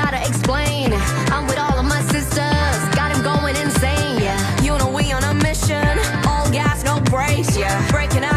gotta explain. I'm with all of my sisters, got him going insane, yeah. You know we on a mission, all gas, no brakes, yeah. Breaking out